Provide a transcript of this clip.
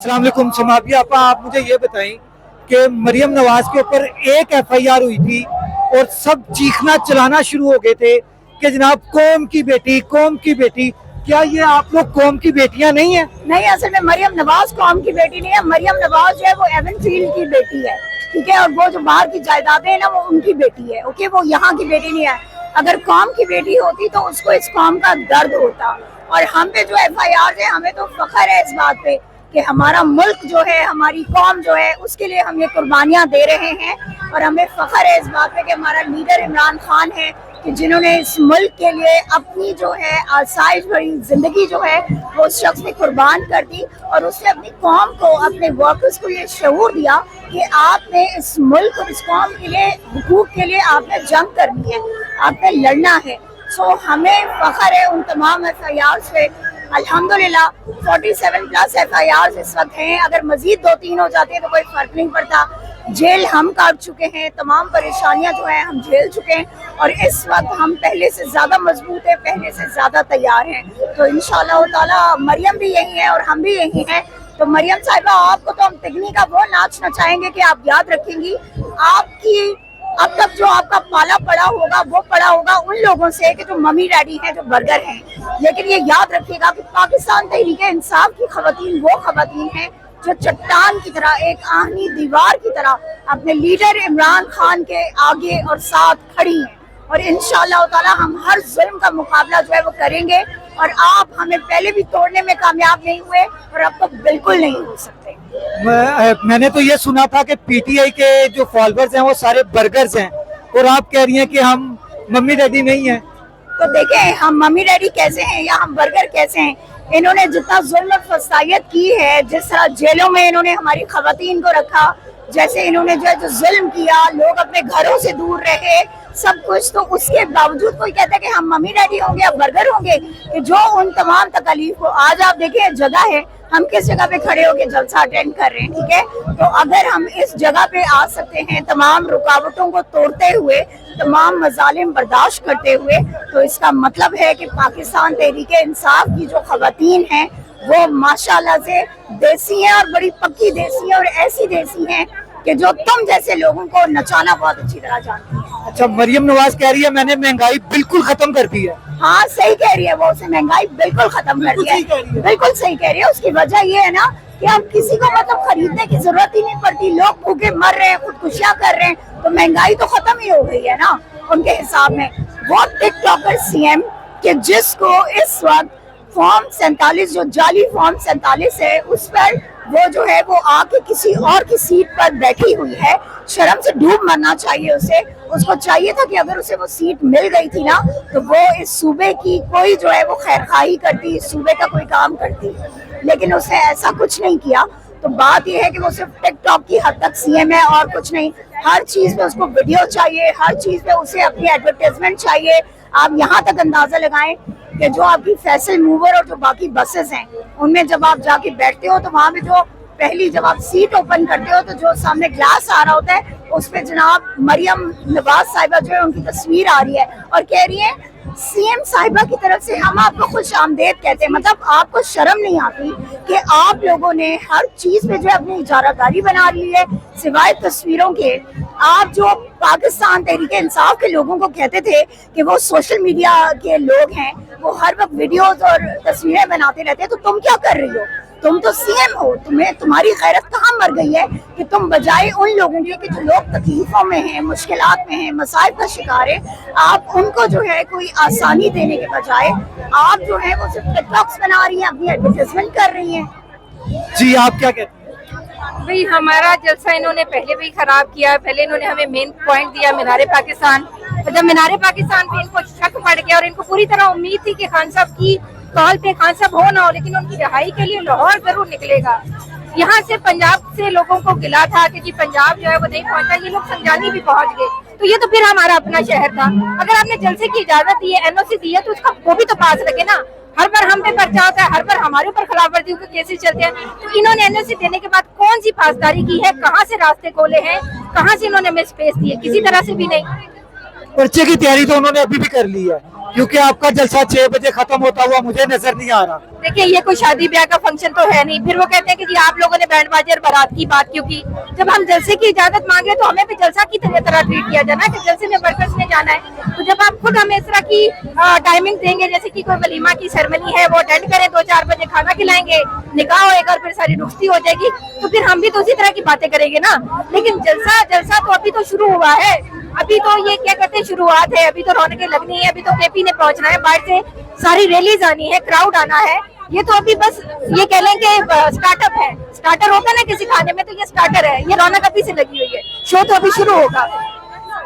अस्सलाम वालेकुम समाबिया आपा, आप मुझे ये बताएं कि मरियम नवाज के ऊपर एक FIR हुई थी और सब चीखना चलाना शुरू हो गए थे कि जनाब कौम की बेटी, कौम की बेटी। क्या ये आप लोग कौम की बेटियां नहीं है? नहीं, असल में मरियम नवाज कौम की बेटी नहीं है। मरियम नवाज जो है वो एवनफील्ड की बेटी है, ठीक है। और वो जो बाहर की जायदादें हैं ना, वो उनकी बेटी है, ओके। वो यहाँ की बेटी नहीं है। अगर कौम की बेटी होती तो उसको इस कौम का दर्द होता। और हम पे जो FIR है, हमें तो फख्र है इस बात पे कि हमारा मुल्क जो है, हमारी कौम जो है, उसके लिए हम ये कुर्बानियाँ दे रहे हैं। और हमें फख्र है इस बात पे कि हमारा लीडर इमरान खान है कि जिन्होंने इस मुल्क के लिए अपनी जो है आसाइश भरी जिंदगी जो है वो उस शख्स ने कुर्बान कर दी। और उसने अपनी कौम को, अपने वर्कर्स को ये शऊर दिया कि आपने इस मुल्क और इस कौम के लिए, हुकूक के लिए आपने जंग करनी है, आपने लड़ना है। सो हमें फख्र है उन तमाम FIR से। अल्हम्दुलिल्लाह 47+ FIR इस वक्त हैं। अगर मजीद 2-3 हो जाते हैं तो कोई फर्क नहीं पड़ता। जेल हम काट चुके हैं, तमाम परेशानियां जो हैं हम झेल चुके हैं। और इस वक्त हम पहले से ज़्यादा मजबूत हैं, पहले से ज़्यादा तैयार हैं। तो इंशाअल्लाह ताला मरियम भी यही है और हम भी यही हैं। तो मरियम साहिबा, आपको तो हम तिगनी का वो नाच नचाएंगे कि आप याद रखेंगी। आपकी अब तक जो आपका पाला पड़ा होगा वो पड़ा होगा उन लोगों से कि जो मम्मी डैडी हैं, जो बर्गर हैं। लेकिन ये याद रखिएगा कि पाकिस्तान तहरीके इंसाफ की खवातीन वो खवातीन हैं जो चट्टान की तरह, एक आहनी दीवार की तरह अपने लीडर इमरान खान के आगे और साथ खड़ी हैं। और इंशाअल्लाह ताला हम हर जुल्म का मुकाबला जो है वो करेंगे। और आप हमें पहले भी तोड़ने में कामयाब नहीं हुए और अब तो बिल्कुल नहीं हो सकते। मैंने तो ये सुना था कि PTI के जो फॉलोअर्स हैं वो सारे बर्गर्स हैं और आप कह रही हैं कि हम मम्मी डैडी नहीं हैं। तो देखें, हम मम्मी डैडी कैसे हैं या हम बर्गर कैसे हैं? इन्होंने जितना जुल्म और फसायत की है, जिस तरह जेलों में इन्होंने हमारी खवातीन को रखा, जैसे इन्होंने जो है जो जुल्म किया, लोग अपने घरों से दूर रहे, सब कुछ। तो उसके बावजूद कोई कहता है कि हम मम्मी डैडी होंगे या बर्गर होंगे, कि जो उन तमाम तकलीफ को आज आप देखें जगह है, हम किस जगह पे खड़े होकर जलसा अटेंड कर रहे हैं, ठीक है। तो अगर हम इस जगह पे आ सकते हैं तमाम रुकावटों को तोड़ते हुए, तमाम मजालिम बर्दाश्त करते हुए, तो इसका मतलब है कि पाकिस्तान तहरीके इंसाफ की जो खवातीन हैं वो माशाल्लाह से देसी हैं और बड़ी पक्की देसी हैं और ऐसी देसी हैं कि जो तुम जैसे लोगों को नचाना बहुत अच्छी तरह जानती हैं। अच्छा, मरियम नवाज कह रही है मैंने महंगाई बिल्कुल खत्म कर दी है। हाँ, सही कह रही है वो, उसे महंगाई बिल्कुल खत्म कर दी है, बिल्कुल सही कह रही है। उसकी वजह ये है ना कि अब किसी को मतलब खरीदने की जरूरत ही नहीं पड़ती। लोग भूखे मर रहे हैं, खुदकुशियां कर रहे हैं, तो महंगाई तो खत्म ही हो गई है ना उनके हिसाब में। वो टिकटॉकर CM के जिसको इस वक्त फॉर्म 47, जो जाली फॉर्म 47 है, उस पर वो जो है वो आके किसी और की सीट पर बैठी हुई है। शर्म से डूब मरना चाहिए उसे। उसको चाहिए था कि अगर उसे वो सीट मिल गई थी ना, तो वो इस सूबे की कोई जो है वो खैरखाई करती, इस सूबे का कोई काम करती। लेकिन उसने ऐसा कुछ नहीं किया। तो बात यह है कि वो सिर्फ टिकटॉक की हद तक CM है और कुछ नहीं। हर चीज पे उसको वीडियो चाहिए, हर चीज पे उसे अपनी एडवर्टाइजमेंट चाहिए। आप यहाँ तक अंदाजा लगाएं कि जो आपकी फैसल मूवर और जो बाकी बसेस हैं, उनमें जब आप जाके बैठते हो तो वहाँ पे जो पहली जब आप सीट ओपन करते हो तो जो सामने ग्लास आ रहा होता है, उस पे जनाब मरियम नवाज साहिबा जो है उनकी तस्वीर आ रही है और कह रही है CM साहिबा की तरफ से हम आपको खुश आमदेद कहते हैं। मतलब आपको शर्म नहीं आती कि आप लोगों ने हर चीज पे जो है अपनी इजारादारी बना ली है, सिवाय तस्वीरों के। आप जो पाकिस्तान तहरीके इंसाफ के लोगों को कहते थे कि वो सोशल मीडिया के लोग हैं, वो हर वक्त वीडियोस और तस्वीरें बनाते रहते हैं, तो तुम क्या कर रही हो? तुम तो CM हो, तुम्हें तुम्हारी गैरत कहाँ मर गई है कि तुम बजाय उन लोगों के कि जो लोग तकलीफों में हैं, मुश्किलात में हैं, मसाइब का शिकार है, आप उनको जो है कोई आसानी देने के बजाय आप जो है वो सिर्फ टिकटॉक्स बना रही हैं, अपनी एडवर्टाइजमेंट कर रही हैं। जी, आप क्या कहते हैं? भाई, हमारा जलसा इन्होंने पहले भी खराब किया। पहले इन्होंने हमें मेन पॉइंट दिया मीनारे पाकिस्तान, और जब मीनारे पाकिस्तान पे इनको शक पड़ गया और इनको पूरी तरह उम्मीद थी कि खान साहब की कॉल पे खान साहब हो ना हो, लेकिन उनकी रिहाई के लिए लाहौर जरूर निकलेगा। यहाँ से पंजाब से लोगों को गिला था कि जी पंजाब जो है वो नहीं पहुंचा, ये लोग संजानी भी पहुंच गए, तो ये तो फिर हमारा अपना शहर था। अगर आपने जलसे की इजाजत दी है, NOC दी है, तो उसका वो भी तो पास रखे ना। हर बार हम पे पर्चा होता है, हर बार हमारे ऊपर खिलाफवर्जियों के केसेस चलते हैं। तो इन्होंने NOC देने के बाद कौन सी पासदारी की है, कहाँ से रास्ते खोले हैं, कहाँ से इन्होंने हमें स्पेस दी है? किसी तरह से भी नहीं। पर्चे की तैयारी तो उन्होंने अभी भी कर ली है, क्योंकि आपका जलसा 6 बजे खत्म होता हुआ मुझे नजर नहीं आ रहा। देखिए ये कोई शादी ब्याह का फंक्शन तो है नहीं, फिर वो कहते हैं कि जी आप लोगों ने बैंड बाजे और बारात की बात क्यों की। जब हम जलसे की इजाजत मांगे तो हमें भी जलसा की तरह ट्रीट किया जाना कि जलसे में वर्कर्स ने जाना है। तो जब आप खुद हमें इस तरह की टाइमिंग देंगे, जैसे कि कोई वलीमा की सेरेमनी है वो अटेंड करें, 2-4 बजे खाना खिलाएंगे, निकाह होएगा और फिर सारी रुखसती हो जाएगी, तो फिर हम भी तो उसी तरह की बातें करेंगे ना। लेकिन जलसा तो अभी तो शुरू हुआ है, अभी तो ये क्या कहते हैं शुरुआत है, अभी तो रौनकें लगनी है, अभी तो केपी ने पहुंचना है, बाहर से सारी रैलीज आनी है, क्राउड आना है। ये तो अभी बस ये कह लें कि स्टार्टअप है, स्टार्टर होता है ना किसी खाने में, तो ये स्टार्टर है, ये रौनक अभी से लगी हुई है, शो तो अभी शुरू होगा।